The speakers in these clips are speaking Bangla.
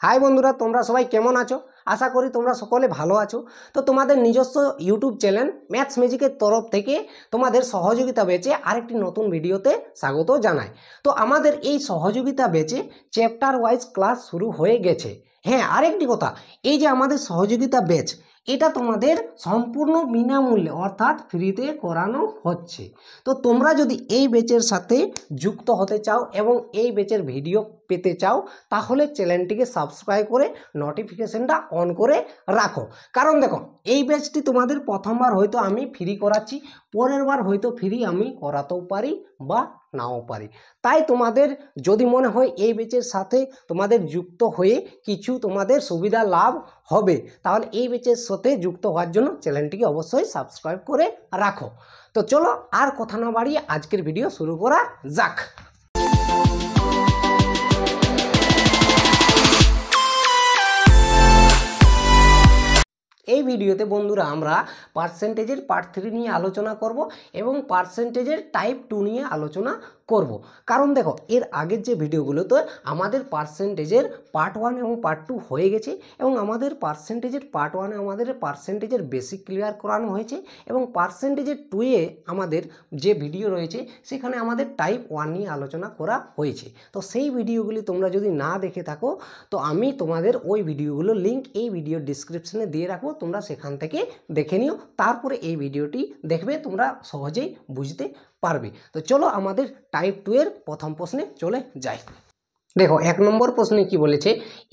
হাই বন্ধুরা, তোমরা সবাই কেমন আছো? আশা করি তোমরা সকলে ভালো আছো। তো তোমাদের নিজস্ব ইউটিউব চ্যানেল ম্যাথস ম্যাজিকের তরফ থেকে তোমাদের সহযোগিতা ব্যাচে আরেকটি নতুন ভিডিওতে স্বাগত জানাই। তো আমাদের এই সহযোগিতা ব্যাচে চ্যাপ্টার ওয়াইজ ক্লাস শুরু হয়ে গেছে। হ্যাঁ, আরেকটি কথা, এই যে আমাদের সহযোগিতা ব্যাচ, এটা তোমাদের সম্পূর্ণ বিনামূল্যে অর্থাৎ ফ্রিতে করানো হচ্ছে। তো তোমরা যদি এই ব্যাচের সাথে যুক্ত হতে চাও এবং এই ব্যাচের ভিডিও পেতে চাও, তাহলে চ্যানেলটিকে সাবস্ক্রাইব করে নোটিফিকেশনটা অন করে রাখো। কারণ দেখো, এই ব্যাচটি তোমাদের প্রথমবার হয়তো আমি ফ্রি করাচ্ছি, পরের বার হয়তো ফ্রি আমি করাতেও পারি বা নাও পারি। তাই তোমাদের যদি মনে হয় এই ব্যাচের সাথে তোমাদের যুক্ত হয়ে কিছু তোমাদের সুবিধা লাভ হবে, তাহলে এই ব্যাচের সাথে যুক্ত হওয়ার জন্য চ্যানেলটিকে অবশ্যই সাবস্ক্রাইব করে রাখো। তো চলো আর কথা না বাড়িয়ে আজকের ভিডিও শুরু করা যাক। এই ভিডিওতে বন্ধুরা আমরা পার্সেন্টেজের পার্ট 3 নিয়ে আলোচনা করব এবং পার্সেন্টেজের টাইপ 2 নিয়ে আলোচনা করব। কারণ দেখো, এর আগের যে ভিডিওগুলোতে আমাদের পার্সেন্টেজের পার্ট 1 এবং পার্ট 2 হয়ে গেছে এবং আমাদের পার্সেন্টেজের পার্ট 1-এ আমাদের পার্সেন্টেজের বেসিক ক্লিয়ার করানো হয়েছে এবং পার্সেন্টেজের 2-এ আমাদের যে ভিডিও রয়েছে সেখানে আমাদের টাইপ 1 নিয়ে আলোচনা করা হয়েছে। তো সেই ভিডিওগুলি তোমরা যদি না দেখে থাকো, তো আমি তোমাদের ওই ভিডিওগুলোর লিঙ্ক এই ভিডিওর ডিসক্রিপশনে দিয়ে রাখবো, তোমরা সেখান থেকে দেখে নিও। তারপরে এই ভিডিওটি দেখবে, তোমরা সহজেই বুঝতে পারবে। তো চলো আমাদের টাইপ 2 এর প্রথম প্রশ্নে চলে যাই। দেখো, 1 নম্বর প্রশ্নে কি বলেছে,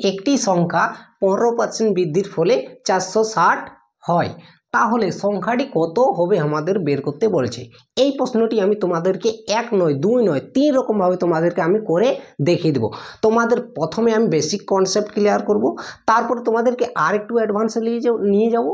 একটি সংখ্যা 15% বৃদ্ধির ফলে 460 হয়, তাহলে সংখ্যাটি কত হবে আমাদের বের করতে বলেছে। এই প্রশ্নটি আমি তোমাদেরকে 1 নয় 2 নয় 3 রকমভাবে তোমাদেরকে আমি করে দেখিয়ে দেবো। তোমাদের প্রথমে আমি বেসিক কনসেপ্ট ক্লিয়ার করব, তারপরে তোমাদেরকে আর একটু অ্যাডভান্সে নিয়ে যাব,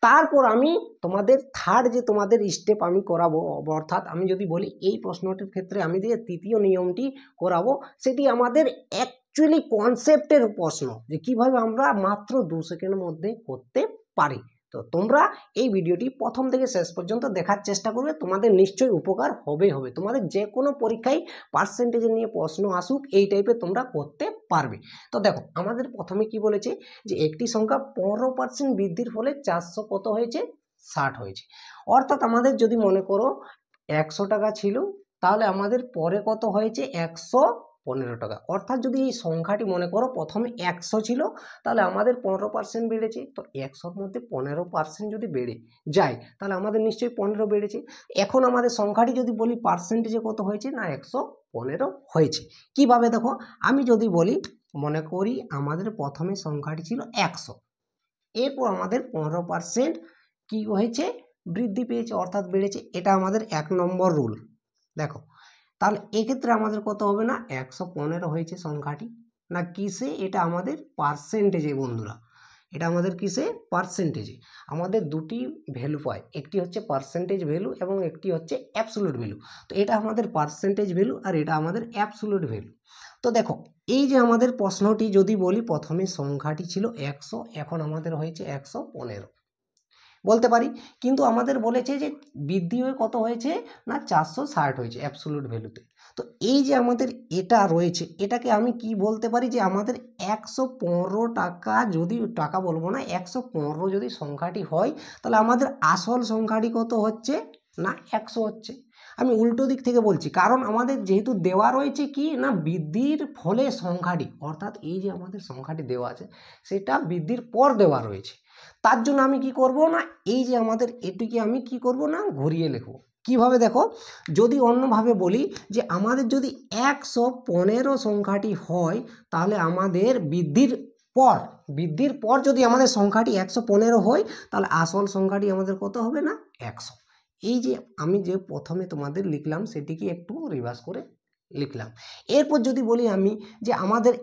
তারপর আমি তোমাদের থার্ড যে তোমাদের স্টেপ আমি করাবো, অর্থাৎ আমি যদি বলি এই প্রশ্নটির ক্ষেত্রে আমি দিয়ে তৃতীয় নিয়মটি করাবো, সেটি আমাদের অ্যাকচুয়ালি কনসেপ্টের প্রশ্ন, যে কিভাবে আমরা মাত্র 2 সেকেন্ডের মধ্যে করতে পারি। তো তোমরা এই ভিডিওটি প্রথম থেকে শেষ পর্যন্ত দেখার চেষ্টা করবে, তোমাদের নিশ্চয়ই উপকার হবে। তোমাদের যে কোনো পরীক্ষায় পার্সেন্টেজ নিয়ে প্রশ্ন আসুক, এই টাইপের তোমরা করতে পারবে। তো দেখো, আমাদের প্রথমে কি বলেছে, যে একটি সংখ্যা 15% বৃদ্ধির ফলে 400 কত হয়েছে, 60 হয়েছে। অর্থাৎ আমাদের যদি মনে করো 100 টাকা ছিল, তাহলে আমাদের পরে কত হয়েছে, 115 টাকা। অর্থাৎ যদি এই সংখ্যাটি মনে করো প্রথমে 100 ছিল, তাহলে আমাদের 15% বেড়েছে। তো 100-র মধ্যে 15% যদি বেড়ে যায়, তাহলে আমাদের নিশ্চয়ই 15 বেড়েছে। এখন আমাদের সংখ্যাটি যদি বলি পার্সেন্টেজে কত হয়েছে, না 115 হয়েছে। কিভাবে দেখো, আমি যদি বলি, মনে করি আমাদের প্রথমে সংখ্যাটি ছিল 100, এরপর আমাদের 15% কি হয়েছে, বৃদ্ধি পেয়েছে অর্থাৎ বেড়েছে। এটা আমাদের 1 নম্বর রুল। দেখো, তাহলে এক্ষেত্রে আমাদের কত হবে, না 115 হয়েছে সংখ্যাটি, না কিসে, এটা আমাদের পার্সেন্টেজে। বন্ধুরা, এটা আমাদের কিসে, পার্সেন্টেজে। আমাদের দুটি ভ্যালু পায়, একটি হচ্ছে পার্সেন্টেজ ভ্যালু এবং একটি হচ্ছে অ্যাবসোলিউট ভ্যালু। তো এটা আমাদের পার্সেন্টেজ ভ্যালু আর এটা আমাদের অ্যাবসোলিউট ভ্যালু। তো দেখো, এই যে আমাদের প্রশ্নটি যদি বলি, প্রথমে সংখ্যাটি ছিল 100, এখন আমাদের হয়েছে 115 বলতে পারি, কিন্তু আমাদের বলেছে যে বৃদ্ধি হয়ে কত হয়েছে, না 460 হয়েছে অ্যাবসোলিউট ভ্যালুতে। তো এই যে আমাদের এটা রয়েছে, এটাকে আমি কি বলতে পারি, যে আমাদের 115 টাকা, যদি টাকা বলবো না, 115 যদি সংখ্যাটি হয়, তাহলে আমাদের আসল সংখ্যাটি কত হচ্ছে, না 100 হচ্ছে। আমি উল্টো দিক থেকে বলছি, কারণ আমাদের যেহেতু দেওয়া রয়েছে কি, না বৃদ্ধির ফলে সংখ্যাটি, অর্থাৎ এই যে আমাদের সংখ্যাটি দেওয়া আছে সেটা বৃদ্ধির পর দেওয়া রয়েছে। তার জন্য আমি কি করব, না এই যে আমাদের এটিকে আমি কি করব, না ঘুরিয়ে লিখব। কিভাবে দেখো, যদি অন্যভাবে বলি, যে আমাদের যদি 115 সংখ্যাটি হয়, তাহলে আমাদের বৃদ্ধির পর যদি আমাদের সংখ্যাটি 115 হয়, তাহলে আসল সংখ্যাটি আমাদের কত হবে, না 100। এই যে আমি যে প্রথমে তোমাদের লিখলাম সেটিকে একটু রিভার্স করে লিখলাম। এরপর যদি বলি আমি, যে আমাদের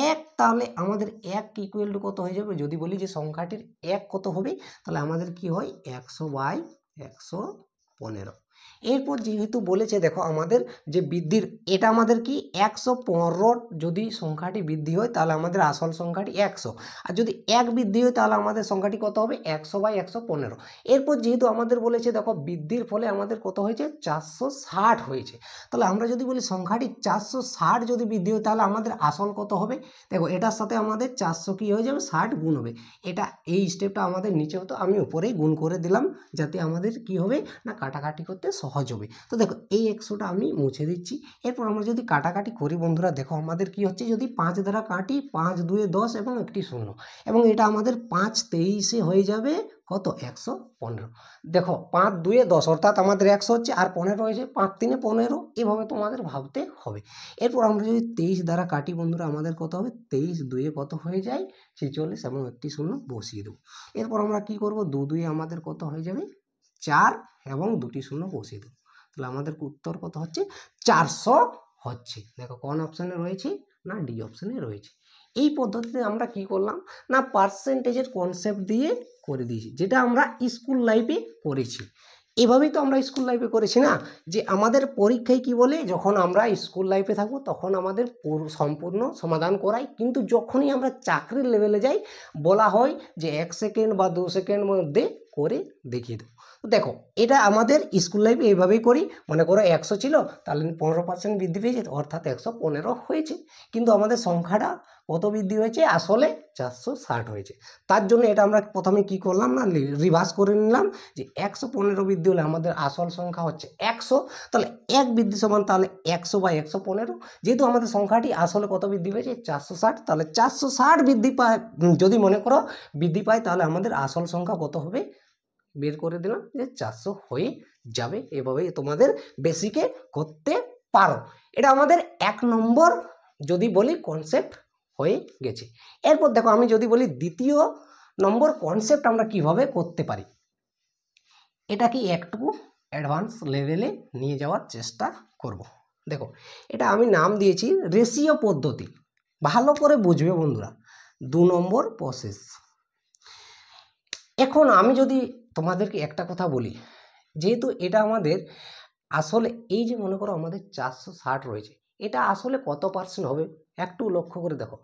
1, তাহলে আমাদের 1 ইকুয়াল টু কত হয়ে যাবে, যদি বলি যে সংখ্যাটির 1 কত হবে, তাহলে আমাদের কি হয়, 100/115। এরপর যেহেতু বলেছে দেখো আমাদের যে বৃদ্ধির এটা আমাদের কি 115 যদি সংখ্যাটি বৃদ্ধি হয় তাহলে আমাদের আসল সংখ্যাটি 100, আর যদি 1 বৃদ্ধি হয় তাহলে আমাদের সংখ্যাটি কত হবে 100/115। এরপর যেহেতু আমাদের বলেছে দেখো বৃদ্ধির ফলে আমাদের কত হয়েছে 460 হয়েছে, তাহলে আমরা যদি বলি সংখ্যাটি 460 যদি বৃদ্ধি হয় তাহলে আমাদের আসল কত হবে। দেখো এটার সাথে আমাদের 400 কি হয়ে যাবে 60 গুণ হবে, এটা এই স্টেপটা আমাদের নিচে হতো, আমি উপরেই গুণ করে দিলাম যাতে আমাদের কি হবে না কাটাকাটি করতে সহজ হবে। তো দেখো এই 100টা আমি মুছে দিচ্ছি। এরপর আমরা যদি কাটাকাটি করি বন্ধুরা দেখো আমাদের কি হচ্ছে যদি 5 দ্বারা কাটি 5 2 10 এবং একটি শূন্য, এবং এটা আমাদের 5 23 হয়ে যাবে কত 115। দেখো 5 2 10 অর্থাৎ আমাদের 100 হচ্ছে, আর 15 হয়েছে 5 3 15, এভাবে তোমাদের ভাবতে হবে। এরপর আমরা যদি 23 দ্বারা কাটি বন্ধুরা আমাদের কত হবে 23 2 কত হয়ে যায় 46 এবং একটি শূন্য বসিয়ে দেবো। এরপর আমরা কি করব 2 2 আমাদের কত হয়ে যাবে 4 এবং দুটি শূন্য বসিয়ে দেবো, তাহলে আমাদের উত্তর কত হচ্ছে 400 হচ্ছে। দেখো কোন অপশানে রয়েছে না ডি অপশানে রয়েছে। এই পদ্ধতিতে আমরা কি করলাম না পার্সেন্টেজের কনসেপ্ট দিয়ে করে দিয়েছি, যেটা আমরা স্কুল লাইফে করেছি। এভাবেই তো আমরা স্কুল লাইফে করেছি না, যে আমাদের পরীক্ষায় কি বলে যখন আমরা স্কুল লাইফে থাকবো তখন আমাদের সম্পূর্ণ সমাধান করাই, কিন্তু যখনই আমরা চাকরির লেভেলে যাই বলা হয় যে 1 সেকেন্ড বা 2 সেকেন্ডের মধ্যে করে দেখিয়ে দেবো। দেখো এটা আমাদের স্কুল লাইফে এইভাবেই করি, মনে করো 100 ছিল তাহলে 15% বৃদ্ধি পেয়েছে অর্থাৎ 115 হয়েছে, কিন্তু আমাদের সংখ্যাটা কত বৃদ্ধি হয়েছে আসলে 460 হয়েছে। তার জন্য এটা আমরা প্রথমে কি করলাম না রিভার্স করে নিলাম যে 115 বৃদ্ধি হলে আমাদের আসল সংখ্যা হচ্ছে 100, তাহলে 1 বৃদ্ধি সমান তাহলে 100/115, যেহেতু আমাদের সংখ্যাটি আসলে কত বৃদ্ধি পেয়েছে 460, তাহলে 460 বৃদ্ধি পায় যদি মনে করো বৃদ্ধি পায় তাহলে আমাদের আসল সংখ্যা কত হবে বের করে দিলাম যে 400 হয়ে যাবে। এভাবেই তোমাদের বেসিকে করতে পারো। এটা আমাদের 1 নম্বর যদি বলি কনসেপ্ট হয়ে গেছে। এরপর দেখো আমি যদি বলি দ্বিতীয় নম্বর কনসেপ্ট আমরা কিভাবে করতে পারি, এটাকে একটু অ্যাডভান্স লেভেলে নিয়ে যাওয়ার চেষ্টা করব। দেখো এটা আমি নাম দিয়েছি রেশিও পদ্ধতি, ভালো করে বুঝবে বন্ধুরা, 2 নম্বর প্রসেস। এখন আমি যদি তোমাদেরকে একটা কথা বলি, যেহেতু এটা আমাদের আসলে এই যে মনে করো আমাদের 460 রয়েছে, এটা আসলে কত পার্সেন্ট হবে একটু লক্ষ্য করে দেখো।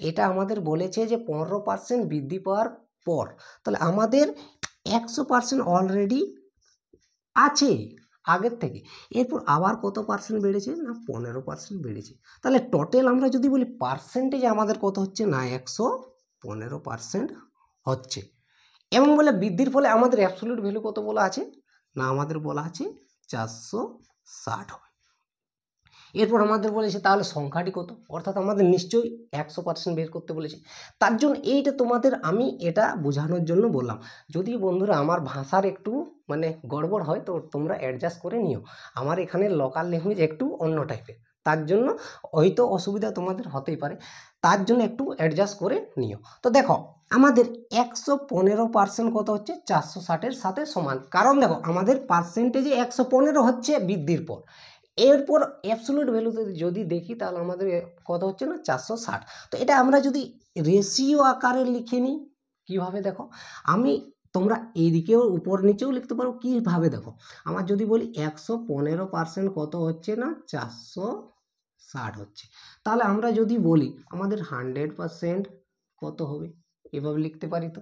এটা আমাদের বলেছে যে 15% বৃদ্ধি পাওয়ার পর, তাহলে আমাদের 100% অলরেডি আছে আগের থেকে, এরপর আবার কত পার্সেন্ট বেড়েছে না 15% বেড়েছে, তাহলে টোটাল আমরা যদি বলি পার্সেন্টেজ আমাদের কত হচ্ছে না 115% হচ্ছে। এবং বলে বৃদ্ধির ফলে আমাদের অ্যাবসলিউট ভ্যালু কত বলা আছে না আমাদের বলা আছে 460 হবে। এরপর আমাদের বলেছে তাহলে সংখ্যাটি কত, অর্থাৎ আমাদের নিশ্চয়ই 100% বের করতে বলেছে। তার জন্য এইটা তোমাদের আমি এটা বোঝানোর জন্য বললাম। যদি বন্ধুরা আমার ভাষার একটু মানে গড়বড় হয় তো তোমরা অ্যাডজাস্ট করে নিও, আমার এখানে লোকাল ল্যাঙ্গুয়েজ একটু অন্য টাইপের, তার জন্য হয়তো অসুবিধা তোমাদের হতেই পারে, তার জন্য একটু অ্যাডজাস্ট করে নিও। তো দেখো আমাদের 115% কত হচ্ছে 460-এর সাথে সমান, কারণ দেখো আমাদের পার্সেন্টেজে 115 হচ্ছে বৃদ্ধির পর, এরপর অ্যাবসলিউট ভ্যালুতে যদি দেখি তাহলে আমাদের কত হচ্ছে না 460। তো এটা আমরা যদি রেশিও আকারে লিখে নিই কীভাবে দেখো, আমি তোমরা এইদিকেও উপর নিচেও লিখতে পারো কীভাবে দেখো, আমার যদি বলি 115% কত হচ্ছে না 460 হচ্ছে, তাহলে আমরা যদি বলি আমাদের 100% কত হবে এভাবে লিখতে পারি। তো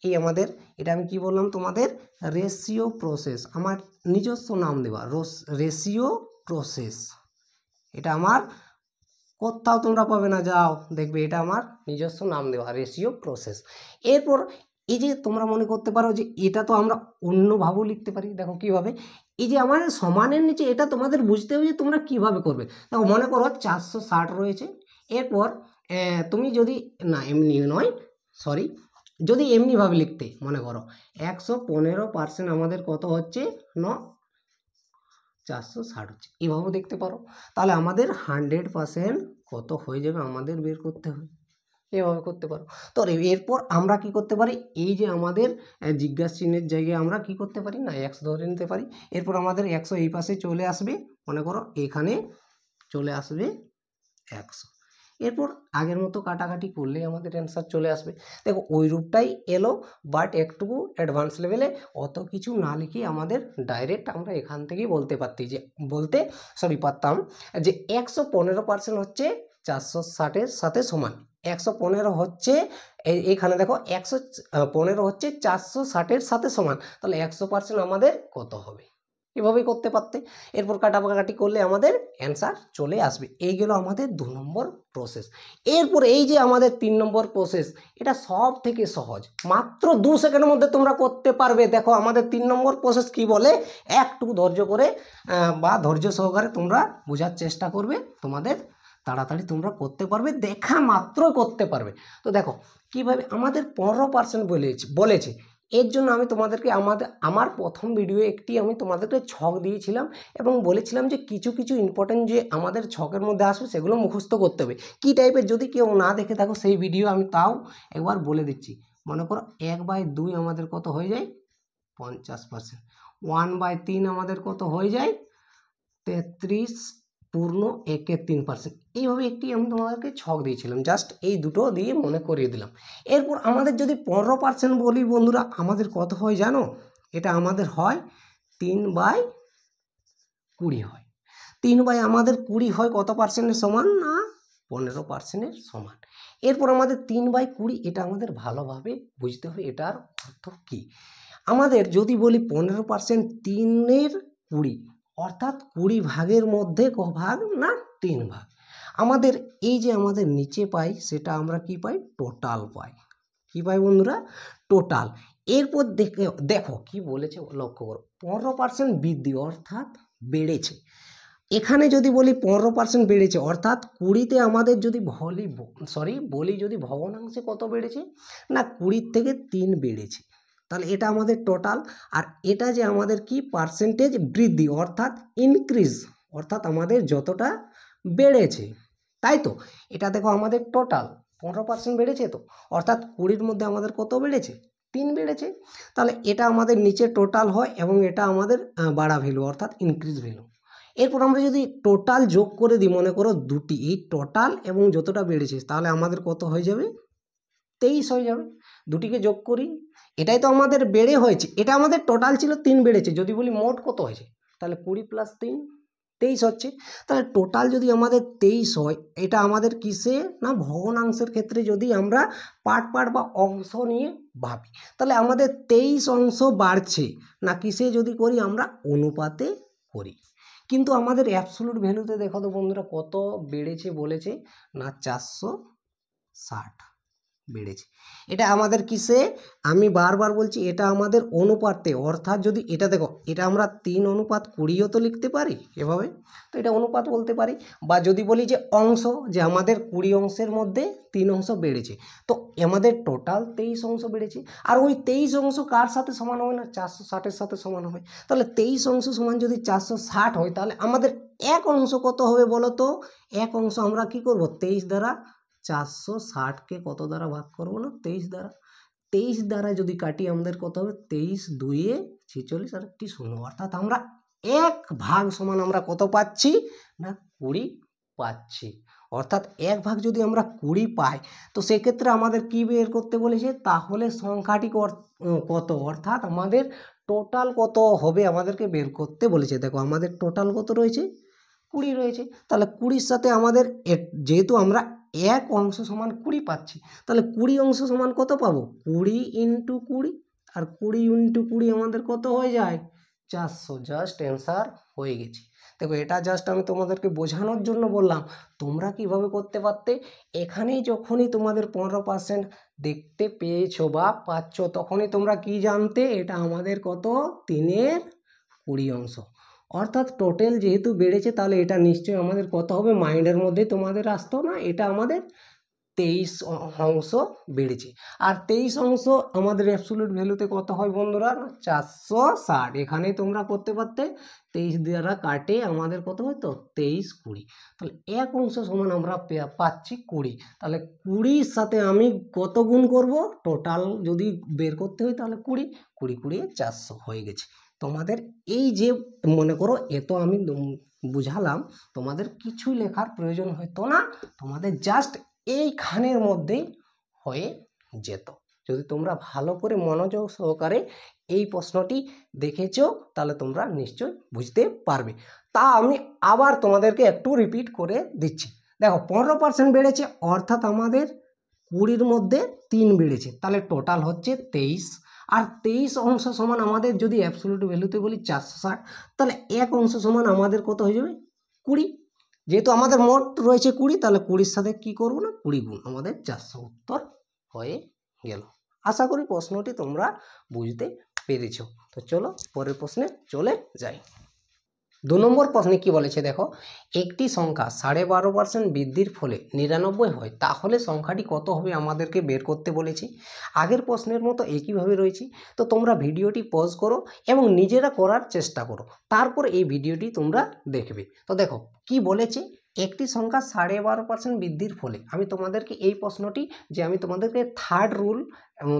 এই আমাদের এটা আমি কি বললাম তোমাদের রেশিও প্রসেস, আমার নিজস্ব নাম দেওয়া রেশিও প্রসেস, এটা আমার কোথাও তোমরা পাবে না, যাও দেখবে এটা আমার নিজস্ব নাম দেওয়া রেশিও প্রসেস। এরপর এই যে তোমরা মনে করতে পারো যে এটা তো আমরা অন্যভাবেও লিখতে পারি, দেখো কিভাবে, এই যে আমার সমানের নিচে এটা তোমাদের বুঝতে হবে যে তোমরা কিভাবে করবে। দেখো মনে করো 460 রয়েছে, এরপর তুমি যদি না এমনি নয় সরি, যদি এমনিভাবে লিখতে মনে করো 115% আমাদের কত হচ্ছে না 460 হচ্ছে, এভাবেও দেখতে পারো, তাহলে আমাদের 100% কত হয়ে যাবে আমাদের বের করতে হবে, এভাবে করতে পারো। তো এরপর আমরা কি করতে পারি, এই যে আমাদের জিজ্ঞাসা চিহ্নের জায়গায় আমরা কি করতে পারি না 100 ধরে নিতে পারি, এরপর আমাদের 100 এই পাশে চলে আসবে, মনে করো এখানে চলে আসবে 100, এরপর আগের মতো কাটাকাটি করলেই আমাদের অ্যান্সার চলে আসবে। দেখো ওই রূপটাই এলো, বাট একটুকু অ্যাডভান্স লেভেলে, অত কিছু না লিখে আমাদের ডাইরেক্ট আমরা এখান থেকেই পারতাম যে 115% হচ্ছে 460-এর সাথে সমান। 115 হচ্ছে এইখানে দেখো 115 হচ্ছে 460-এর সাথে সমান, তাহলে 100% আমাদের কত হবে, এভাবেই করতে পারতে। এরপর কাটাকাটি করলে আমাদের অ্যান্সার চলে আসবে। এই গেল আমাদের 2 নম্বর প্রসেস। এরপর এই যে আমাদের 3 নম্বর প্রসেস, এটা সব থেকে সহজ, মাত্র 2 সেকেন্ডের মধ্যে তোমরা করতে পারবে। দেখো আমাদের 3 নম্বর প্রসেস কি বলে, একটু ধৈর্য করে বা ধৈর্য সহকারে তোমরা বোঝার চেষ্টা করবে, তোমাদের তাড়াতাড়ি তোমরা করতে পারবে, দেখা মাত্র করতে পারবে। তো দেখো কিভাবে আমাদের 15% বলেছে। এর জন্য আমি তোমাদেরকে আমার প্রথম ভিডিও একটি আমি তোমাদেরকে ছক দিয়েছিলাম এবং বলেছিলাম যে কিছু কিছু ইম্পর্টেন্ট যে আমাদের ছকের মধ্যে আসবে সেগুলো মুখস্থ করতে হবে। কী টাইপের, যদি কেউ না দেখে থাকো সেই ভিডিও আমি তাও একবার বলে দিচ্ছি। মনে করো 1/2 আমাদের কত হয়ে যায় 50%, 1/3 আমাদের কত হয়ে যায় 33 পূর্ণ 1/3%। এইভাবে একটি আমি তোমাদেরকে ছক দিয়েছিলাম, জাস্ট এই দুটো দিয়ে মনে করিয়ে দিলাম। এরপর আমাদের যদি 15% বলি বন্ধুরা, আমাদের কত হয় জানো, এটা আমাদের হয় 3/20 হয়। 3/20 হয় কত পার্সেন্টের সমান না 15%-এর সমান। এরপর আমাদের 3/20, এটা আমাদের ভালোভাবে বুঝতে হবে এটার অর্থ কী। আমাদের যদি বলি 15% 3/20, অর্থাৎ 20 ভাগের মধ্যে ক ভাগ না 3 ভাগ। আমাদের এই যে আমাদের নিচে পাই সেটা আমরা কি পাই, টোটাল পাই। কি পাই বন্ধুরা, টোটাল। এরপর দেখো কি বলেছে লক্ষ্য করো, 15% বৃদ্ধি অর্থাৎ বেড়েছে। এখানে যদি বলি 15% বেড়েছে অর্থাৎ 20-তে আমাদের যদি বলি যদি ভগ্নাংশে কত বেড়েছে না 20 থেকে 3 বেড়েছে, তাহলে এটা আমাদের টোটাল। আর এটা যে আমাদের কি পার্সেন্টেজ বৃদ্ধি অর্থাৎ ইনক্রিজ, অর্থাৎ আমাদের যতটা বেড়েছে, তাই তো। এটা দেখো আমাদের টোটাল 15% বেড়েছে, তো অর্থাৎ 20-র মধ্যে আমাদের কত বেড়েছে 3 বেড়েছে, তাহলে এটা আমাদের নিচে টোটাল হয় এবং এটা আমাদের বাড়া ভ্যালু অর্থাৎ ইনক্রিজ ভ্যালু। এরপর আমরা যদি টোটাল যোগ করে দিই, মনে করো দুটি, এই টোটাল এবং যতটা বেড়েছে, তাহলে আমাদের কত হয়ে যাবে 23 হয়ে যাবে। দুটিকে যোগ করি, এটাই তো আমাদের বেড়ে হয়েছে, এটা আমাদের টোটাল ছিল 3 বেড়েছে, যদি বলি মোট কত হয়েছে তাহলে 20 + 3 23 হচ্ছে। তাহলে টোটাল যদি আমাদের 23 হয়, এটা আমাদের কিসে না ভগ্নাংশের ক্ষেত্রে যদি আমরা পার্ট বা অংশ নিয়ে ভাবি, তাহলে আমাদের 23 অংশ বাড়ছে না কিসে যদি করি আমরা অনুপাতে করি। কিন্তু আমাদের অ্যাবসোলুট ভ্যালুতে দেখো তো বন্ধুরা কত বেড়েছে বলেছে না 460 বেড়েছে। এটা আমাদের কিসে, আমি বারবার বলছি এটা আমাদের অনুপাতে, অর্থাৎ যদি এটা দেখো এটা আমরা 3:20ও তো লিখতে পারি এভাবে, তো এটা অনুপাত বলতে পারি। বা যদি বলি যে অংশ, যে আমাদের 20 অংশের মধ্যে 3 অংশ বেড়েছে, তো আমাদের টোটাল 23 অংশ বেড়েছে। আর ওই 23 অংশ কার সাথে সমান হবে না 460-এর সাথে সমান হবে। তাহলে 23 অংশ সমান যদি 460 হয়, তাহলে আমাদের এক অংশ কত হবে বলো তো, এক অংশ আমরা কি করব 23 দ্বারা 460-কে কত দ্বারা ভাগ করবো না 23 দ্বারা। 23 দ্বারা যদি কাটি আমাদের কত হবে 23 2 46 আর একটি 0, অর্থাৎ আমরা 1 ভাগ সমান আমরা কত পাচ্ছি না 20 পাচ্ছি। অর্থাৎ 1 ভাগ যদি আমরা 20 পাই, তো সেক্ষেত্রে আমাদের কি বের করতে বলেছে, তাহলে সংখ্যাটি কত, অর্থাৎ আমাদের টোটাল কত হবে আমাদেরকে বের করতে বলেছে। দেখো আমাদের টোটাল কত রয়েছে 20 রয়েছে, তাহলে 20-র সাথে আমাদের যেহেতু আমরা 1 অংশ সমান 20 পাচ্ছি, তাহলে 20 অংশ সমান কত পাবো 20 × 20, আর 20 × 20 আমাদের কত হয়ে যায় 400। জাস্ট অ্যান্সার হয়ে গেছে। দেখো এটা জাস্ট আমি তোমাদেরকে বোঝানোর জন্য বললাম, তোমরা কিভাবে করতে পারতে, এখানেই যখনই তোমাদের 15% দেখতে পেয়েছো বা পাচ্ছ, তখনই তোমরা কি জানতে, এটা আমাদের কত 3/20 অংশ। অর্থাৎ টোটাল যেহেতু বেড়েছে, তাহলে এটা নিশ্চয়ই আমাদের কত হবে, মাইন্ডের মধ্যে তোমাদের আসতো না, এটা আমাদের 23 অংশ বেড়েছে। আর 23 অংশ আমাদের অ্যাবসোলিউট ভ্যালুতে কত হয় বন্ধুরা, 460। এখানেই তোমরা করতে পারতে 23 দ্বারা কাটে আমাদের কত হয় তো 23 20, তাহলে 1 অংশ সমান আমরা পাচ্ছি 20। তাহলে 20-র সাথে আমি কত গুণ করব, টোটাল যদি বের করতে হয় তাহলে 20 20 400 হয়ে গেছে তোমাদের। এই যে মনে করো এত আমি বুঝালাম তোমাদের কিছুই লেখার প্রয়োজন হতো না, তোমাদের জাস্ট এইখানের মধ্যেই হয়ে যেত। যদি তোমরা ভালো করে মনোযোগ সহকারে এই প্রশ্নটি দেখেছো তাহলে তোমরা নিশ্চয় বুঝতে পারবে। তা আমি আবার তোমাদেরকে একটু রিপিট করে দিচ্ছি। দেখো 15% বেড়েছে, অর্থাৎ আমাদের 20-র মধ্যে 3 বেড়েছে, তাহলে টোটাল হচ্ছে 23। আর 23 অংশ সমান আমাদের যদি অ্যাবসলিউট ভ্যালুতে বলি 460, তাহলে 1 অংশ সমান আমাদের কত হয়ে যাবে 20। যেহেতু আমাদের মোট রয়েছে 20, তাহলে 20-র সাথে কি করবো না 20 গুণ, আমাদের 470 হয়ে গেল। আশা করি প্রশ্নটি তোমরা বুঝতে পেরেছ। তো চলো পরের প্রশ্নে চলে যাই। 2 নম্বর প্রশ্নে কি বলেছে দেখো, একটি সংখ্যা 12.5% বৃদ্ধির ফলে 99 হয়, তাহলে সংখ্যাটি কত হবে আমাদেরকে বের করতে বলেছে। আগের প্রশ্নের মতো একইভাবে রয়েছে। তো তোমরা ভিডিওটি পজ করো এবং নিজেরা করার চেষ্টা করো, তারপর এই ভিডিওটি তোমরা দেখবে। তো দেখো কি বলেছে, একটি সংখ্যা 12.5% বৃদ্ধির ফলে, আমি তোমাদেরকে এই প্রশ্নটি যে আমি তোমাদেরকে থার্ড রুল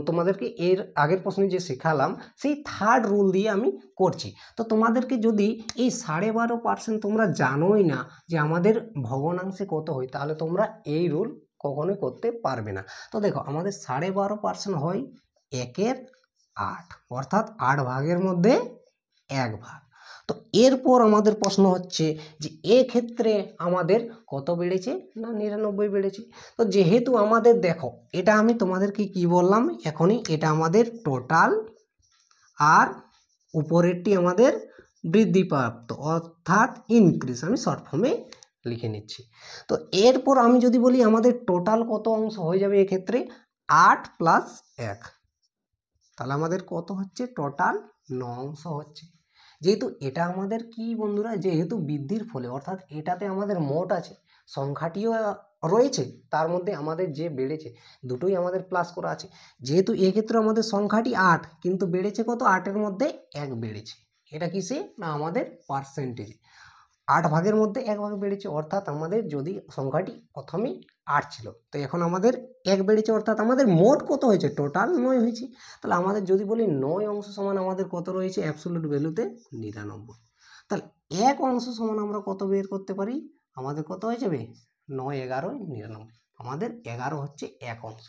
তোমাদেরকে এর আগের প্রশ্নে যে শেখালাম সেই থার্ড রুল দিয়ে আমি করছি। তো তোমাদেরকে যদি এই 12.5% তোমরা জানোই না যে আমাদের ভগ্নাংশে কত হয়, তাহলে তোমরা এই রুল কখনোই করতে পারবে না। তো দেখো আমাদের 12.5% হয় 1/8, অর্থাৎ 8 ভাগের মধ্যে 1 ভাগ। তো এরপর আমাদের প্রশ্ন হচ্ছে যে এক্ষেত্রে আমাদের কত বেড়েছে না 99 বেড়েছে। তো যেহেতু আমাদের দেখো এটা আমি তোমাদেরকে কি বললাম এখনই, এটা আমাদের টোটাল আর উপরেরটি আমাদের বৃদ্ধিপ্রাপ্ত অর্থাৎ ইনক্রিজ, আমি শর্ট ফর্মে লিখে নিচ্ছি। তো এরপর আমি যদি বলি আমাদের টোটাল কত অংশ হয়ে যাবে এক্ষেত্রে 8 + 1, তাহলে আমাদের কত হচ্ছে টোটাল 9 অংশ হচ্ছে। যেহেতু এটা আমাদের কি বন্ধুরা, যেহেতু বৃদ্ধির ফলে অর্থাৎ এটাতে আমাদের মোট আছে, সংখ্যাটিও রয়েছে, তার মধ্যে আমাদের যে বেড়েছে দুটোই আমাদের প্লাস করা আছে। যেহেতু এক্ষেত্রে আমাদের সংখ্যাটি 8, কিন্তু বেড়েছে কত 8-এর মধ্যে 1 বেড়েছে। এটা কিসে না আমাদের পার্সেন্টেজে 8 ভাগের মধ্যে 1 ভাগ বেড়েছে, অর্থাৎ আমাদের যদি সংখ্যাটি প্রথমেই 8 ছিল তো এখন আমাদের 1 বেড়েছে, অর্থাৎ আমাদের মোট কত হয়েছে টোটাল 9 হয়েছে। তাহলে আমাদের যদি বলি 9 অংশ সমান আমাদের কত রয়েছে অ্যাবসলিউট ভ্যালুতে 99। তাহলে 1 অংশ সমান আমরা কত বের করতে পারি, আমাদের কত হয়ে যাবে 9, 11, 99, আমাদের 11 হচ্ছে 1 অংশ।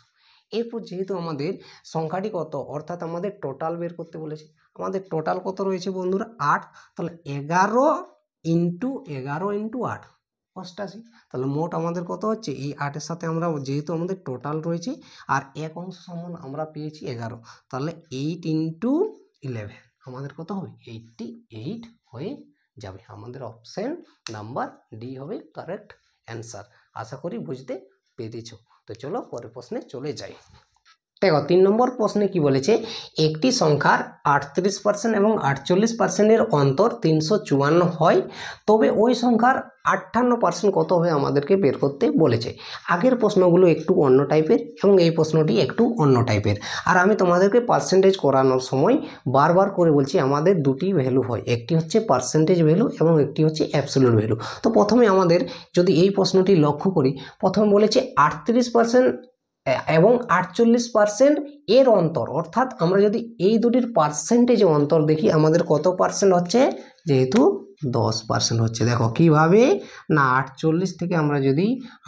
এরপর যেহেতু আমাদের সংখ্যাটি কত অর্থাৎ আমাদের টোটাল বের করতে বলেছে, আমাদের টোটাল কত রয়েছে বন্ধুরা 8, তাহলে 11 × 8 88, তাহলে মোট আমাদের কত হচ্ছে এই 8-এর সাথে আমরা যেহেতু আমাদের টোটাল রয়েছে আর 1 অংশ সমান আমরা পেয়েছি 11, তাহলে 8 × 11 আমাদের কত হবে 88 হয়ে যাবে। আমাদের অপশন নাম্বার ডি হবে কারেক্ট অ্যান্সার। আশা করি বুঝতে পেরেছ। তো চলো পরের প্রশ্নে চলে যাই। দেখো 3 নম্বর প্রশ্নে কি বলেছে, একটি সংখ্যার 38% এবং 48%-এর অন্তর 354 হয়, তবে ওই সংখ্যার 58% কত হবে আমাদেরকে বের করতে বলেছে। আগের প্রশ্নগুলো একটু অন্য টাইপের এবং এই প্রশ্নটি একটু অন্য টাইপের। আর আমি তোমাদেরকে পার্সেন্টেজ করানোর সময় বারবার করে বলছি আমাদের দুটি ভ্যালু হয়, একটি হচ্ছে পার্সেন্টেজ ভ্যালু এবং একটি হচ্ছে অ্যাবসলিউট ভ্যালু। তো প্রথমে আমাদের যদি এই প্রশ্নটি লক্ষ্য করি, প্রথমে বলেছে 38% এবং 48% এর অন্তর, অর্থাৎ আমরা যদি এই দুটির পার্সেন্টেজে অন্তর দেখি আমাদের কত পার্সেন্ট হচ্ছে, যেহেতু 10% হচ্ছে। দেখো কিভাবে না 48 থেকে আমরা যদি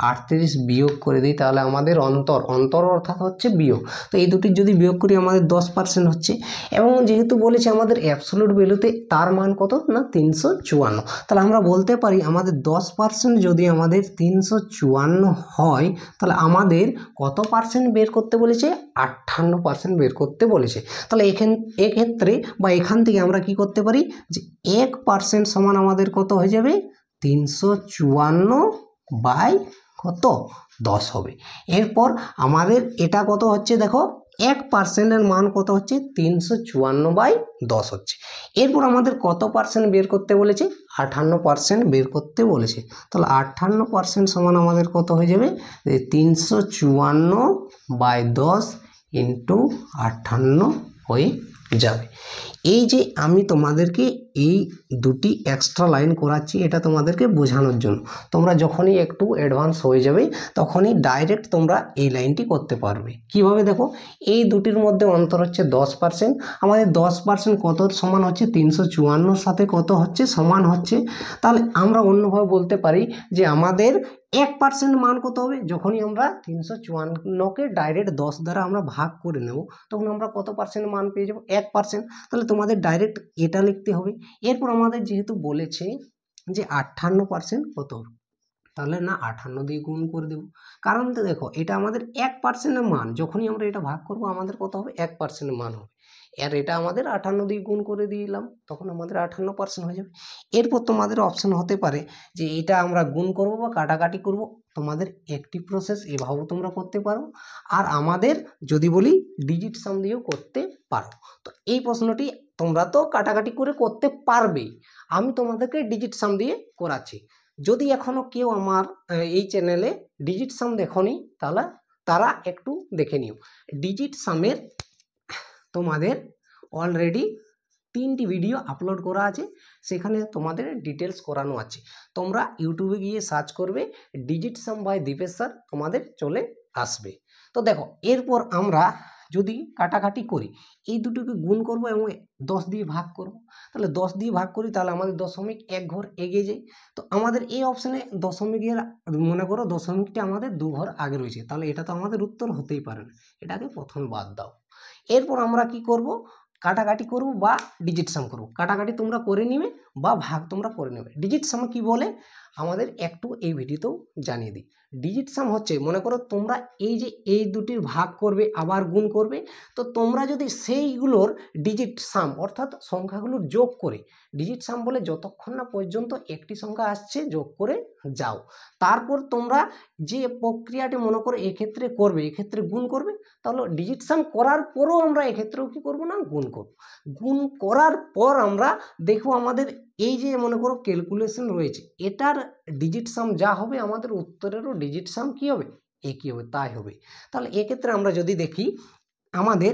38 বিয়োগ করে দিই তাহলে আমাদের অন্তর অর্থাৎ হচ্ছে বিয়োগ, তো এই দুটির যদি বিয়োগ করি আমাদের 10% হচ্ছে। এবং যেহেতু বলেছে আমাদের অ্যাবসলিউট ভ্যালুতে তার মান কত না 354, তাহলে আমরা বলতে পারি আমাদের 10% যদি আমাদের 354 হয় তাহলে আমাদের কত পার্সেন্ট বের করতে বলেছে 58% বের করতে বলেছে। তাহলে এক্ষেত্রে বা এখান থেকে আমরা কি করতে পারি যে 1% সমান আমাদের কত হয়ে যাবে 354 কত 10 হবে। এরপর আমাদের এটা কত হচ্ছে দেখো 1%-এর মান কত হচ্ছে 354/10 হচ্ছে। এরপর আমাদের কত পার্সেন্ট বের করতে বলেছে 58% বের করতে বলেছে। তাহলে 58% সমান আমাদের কত হয়ে যাবে 354/10 × 58 হয়ে যাবে। এই যে আমি তোমাদেরকে এই দুটি এক্সট্রা লাইন করাচ্ছি এটা তোমাদেরকে বোঝানোর জন্য। তোমরা যখনই একটু অ্যাডভান্স হয়ে যাবে তখনই ডাইরেক্ট তোমরা এই লাইনটি করতে পারবে। কিভাবে দেখো, এই দুটির মধ্যে অন্তর হচ্ছে 10%। আমাদের 10% কত সমান হচ্ছে 354 সাথে কত হচ্ছে সমান হচ্ছে। তাহলে আমরা অন্যভাবে বলতে পারি যে আমাদের 1% মান কত হবে, যখনই আমরা 354কে ডাইরেক্ট 10 দ্বারা আমরা ভাগ করে নেব তখন আমরা কত পার্সেন্ট মান পেয়ে যাবো, 1%। তাহলে তোমাদের ডাইরেক্ট এটা লিখতে হবে। এরপর আমাদের যেহেতু বলেছে যে 58% কত, তাহলে না 58 দিয়ে গুণ করে দেবো। কারণ তো দেখো এটা আমাদের 1%-এর মান, যখনই আমরা এটা ভাগ করব আমাদের কত হবে, 1%-এর মান হবে। আর এটা আমাদের 58 দিয়ে গুণ করে দিলাম, তখন আমাদের 58% হয়ে যাবে। এরপর তোমাদের অপশন হতে পারে যে এটা আমরা গুণ করব বা কাটাকাটি করব। তোমাদের একটি প্রসেস এভাবেও তোমরা করতে পারো, আর আমাদের যদি বলি ডিজিট সাম দিয়েও করতে পারো। তো এই প্রশ্নটি তোমরা তো কাটাকাটি করে করতে পারবেই, আমি তোমাদেরকে ডিজিট সাম দিয়ে করাচ্ছি। যদি এখনও কেউ আমার এই চ্যানেলে ডিজিট সাম দেখোনি তাহলে তারা একটু দেখে নিও। ডিজিট সামের তোমাদের অলরেডি 3টি ভিডিও আপলোড করা আছে, সেখানে তোমাদের ডিটেলস করানো আছে। তোমরা ইউটিউবে গিয়ে সার্চ করবে digit sum by Dipesh sir, তোমাদের চলে আসবে। তো দেখো এরপর আমরা যদি কাটাকাটি করি, এই দুটোকে গুণ করব এবং 10 দিয়ে ভাগ করব। তাহলে 10 দিয়ে ভাগ করি তাহলে আমাদের দশমিক 1 ঘর এগিয়ে যায়। তো আমাদের এই অপশানে দশমিকের মনে করো দশমিকটা আমাদের 2 ঘর আগে রয়েছে, তাহলে এটা তো আমাদের উত্তর হতেই পারে না, এটাকে প্রথম বাদ দাও। এরপর আমরা কি করব, কাটাকাটি করব বা ডিজিট সাম করব। কাটাকাটি তোমরা করে নিবে বা ভাগ তোমরা করে নেবে। ডিজিট সাম কি বলে আমাদের একটু এই ভিডিওতেও জানিয়ে দিই। ডিজিট সাম হচ্ছে, মনে করো তোমরা এই যে এই দুটির ভাগ করবে আবার গুণ করবে, তো তোমরা যদি সেইগুলোর ডিজিট সাম অর্থাৎ সংখ্যাগুলোর যোগ করে, ডিজিট সাম বলে যতক্ষণ না পর্যন্ত একটি সংখ্যা আসছে যোগ করে যাও, তারপর তোমরা যে প্রক্রিয়াটি মনে করো এক্ষেত্রে করবে, এক্ষেত্রে গুণ করবে, তাহলে ডিজিট সাম করার পরও আমরা এক্ষেত্রেও কি করব না, গুণ করব। গুণ করার পর আমরা দেখব আমাদের এই যে মনে করো ক্যালকুলেশন রয়েছে, এটার ডিজিট সাম যা হবে আমাদের উত্তরেরও ডিজিট সাম কি হবে, একই হবে, তাই হবে। তাহলে এক্ষেত্রে আমরা যদি দেখি আমাদের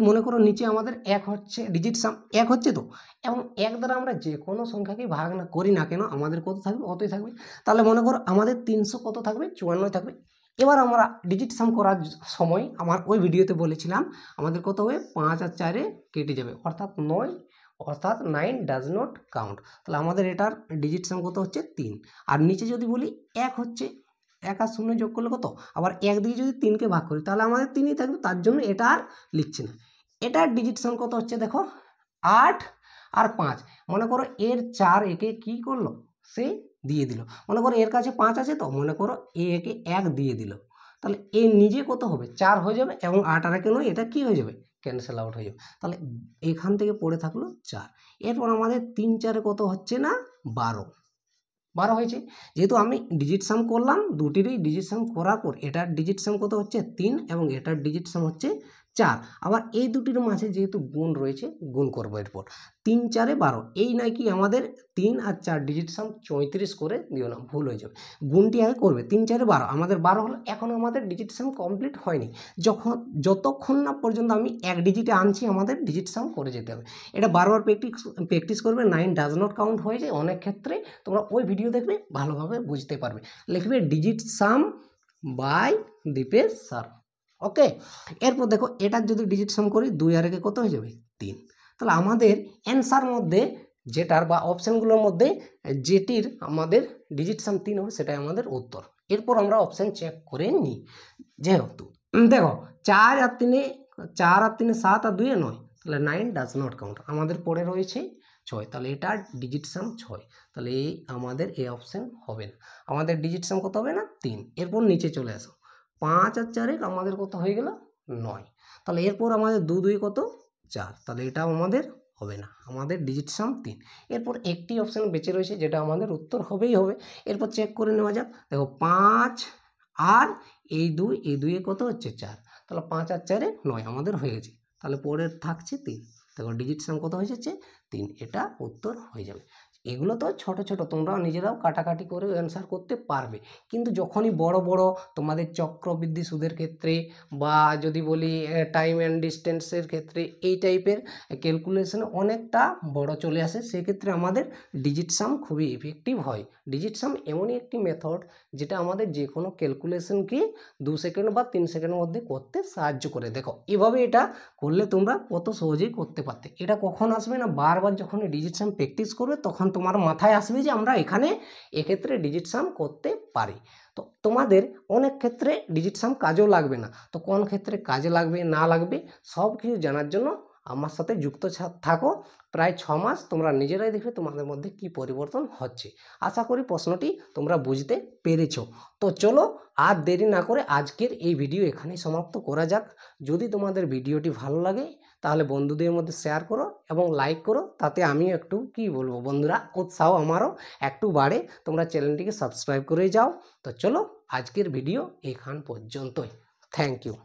মনে করো নিচে আমাদের 1 হচ্ছে ডিজিট সাম 1 হচ্ছে, তো এবং 1 দ্বারা আমরা যে কোনো সংখ্যাকে ভাগ না করি না কেন আমাদের কত থাকবে, অতই থাকবে। তাহলে মনে করো আমাদের 300 কত থাকবে, 54 থাকবে। এবার আমরা ডিজিট সাম করার সময় আমার ওই ভিডিওতে বলেছিলাম আমাদের কত হবে, 5 আর 4 কেটে যাবে, অর্থাৎ 9, অর্থাৎ 9 ডাজ নট কাউন্ট। তাহলে আমাদের এটার ডিজিট সাম কত হচ্ছে 3। আর নিচে যদি বলি 1 হচ্ছে, 1 আর 0 যোগ করলে কত, আবার 1 দিয়ে যদি 3কে ভাগ করি তাহলে আমাদের 3ই থাকবে, তার জন্য এটা আর লিখছি না। এটার ডিজিট সাম কত হচ্ছে দেখো 8 আর 5। মনে করো এর 4 একে কি করলো, সে দিয়ে দিল। মনে করো এর কাছে 5 আছে, তো মনে করো একে 1 দিয়ে দিল, তাহলে এ নিজে কত হবে 4 হয়ে যাবে, এবং 8 আর 1 নয়, এটা কি হয়ে যাবে, ক্যান্সেল আউট হয়ে যাবে। তাহলে এখান থেকে পড়ে থাকলো 4। এরপর আমাদের 3 4 কত হচ্ছে না, 12 হয়েছে। যেহেতু আমি ডিজিট সাম করলাম, দুটিরই ডিজিট সাম করার পর এটার ডিজিট সাম কত হচ্ছে 3 এবং এটার ডিজিট সাম হচ্ছে 4। আবার এই দুটির মাঝে যেহেতু গুণ রয়েছে, গুণ করবো এরপর 3 4 12। এই নয় কি আমাদের 3 আর 4 ডিজিট সাম 34 করে দিও না, ভুল হয়ে যাবে। গুণটি আগে করবে, 3 4 12, আমাদের 12 হলো। এখন আমাদের ডিজিট সাম কমপ্লিট হয়নি, যতক্ষণ না পর্যন্ত আমি 1 ডিজিটে আনছি আমাদের ডিজিট সাম করে যেতে হবে। এটা বারবার প্র্যাকটিস করবে, 9 ডাজ নট কাউন্ট হয়ে যায় অনেক ক্ষেত্রে। তোমরা ওই ভিডিও দেখবে ভালোভাবে বুঝতে পারবে। লিখবে digit sum by Dipesh sir, okay. এরপর দেখো এটার যদি ডিজিট সাম করি 2 আর 1 কত হয়ে যাবে 3। তাহলে আমাদের অ্যান্সার মধ্যে যেটার বা অপশানগুলোর মধ্যে যেটির আমাদের ডিজিট সাম 3 হবে সেটাই আমাদের উত্তর। এরপর আমরা অপশান চেক করে নিই। যেহেতু দেখো 4 আর 3 7 আর 2 9, তাহলে 9 ডাজ নট কাউন্ট। আমাদের পড়ে রয়েছে 6, তাহলে এটার ডিজিট সাম 6, তাহলে এই আমাদের এই অপশান হবে না। আমাদের ডিজিট সাম কত হবে না 3। এরপর নিচে চলে আসো, 5 আর 4 আমাদের কত হয়ে গেল 9। তাহলে এরপর আমাদের 2 2 কত 4, তাহলে এটাও আমাদের হবে না, আমাদের ডিজিট সাম 3। এরপর একটি অপশান বেঁচে রয়েছে যেটা আমাদের উত্তর হবেই হবে। এরপর চেক করে নেওয়া যাক, দেখো 5 আর এই 2 কত হচ্ছে 4, তাহলে 5 আর 4 9 আমাদের হয়ে গেছে। তাহলে পরে থাকছে 3, দেখো ডিজিট সাম কত হয়ে যাচ্ছে 3, এটা উত্তর হয়ে যাবে। এগুলো তো ছোট ছোট, তোমরা নিজেরাও কাটাকাটি করে অ্যান্সার করতে পারবে। কিন্তু যখনই বড় বড় তোমাদের চক্রবৃদ্ধি সুদের ক্ষেত্রে বা যদি বলি টাইম অ্যান্ড ডিস্টেন্সের ক্ষেত্রে এই টাইপের ক্যালকুলেশন অনেকটা বড় চলে আসে, সেক্ষেত্রে আমাদের ডিজিট সাম খুবই ইফেক্টিভ হয়। ডিজিট সাম এমনই একটি মেথড যেটা আমাদের যে কোনো ক্যালকুলেশনকে 2 সেকেন্ড বা 3 সেকেন্ডের মধ্যে করতে সাহায্য করে। দেখো এভাবে এটা করলে তোমরা কত সহজেই করতে পারতে। এটা কখন আসবে না, বারবার যখন ডিজিট সাম প্র্যাকটিস করবে তখন তোমার মাথায় আসবে যে আমরা এক্ষেত্রে ডিজিট সাম করতে পারি। তো তোমাদের অনেক ক্ষেত্রে ডিজিট সাম কাজেও লাগবে না, তো কোন ক্ষেত্রে কাজে লাগবে না লাগবে সব কিছু জানার জন্য আমার সাথে যুক্ত থাকো। প্রায় 6 মাস তোমরা নিজেরাই দেখবে তোমাদের মধ্যে কি পরিবর্তন হচ্ছে। আশা করি প্রশ্নটি তোমরা বুঝতে পেরেছো। তো চলো আর দেরি না করে আজকের এই ভিডিও এখানেই সমাপ্ত করা যাক। যদি তোমাদের ভিডিওটি ভালো লাগে তাহলে বন্ধুদের মধ্যে শেয়ার করো এবং লাইক করো, তাতে আমিও একটু কি বলবো বন্ধুরা, উৎসাহ আমারও একটু বাড়ে। তোমরা চ্যানেলটিকে সাবস্ক্রাইব করে যাও। তো চলো আজকের ভিডিও এখান পর্যন্তই। Thank you.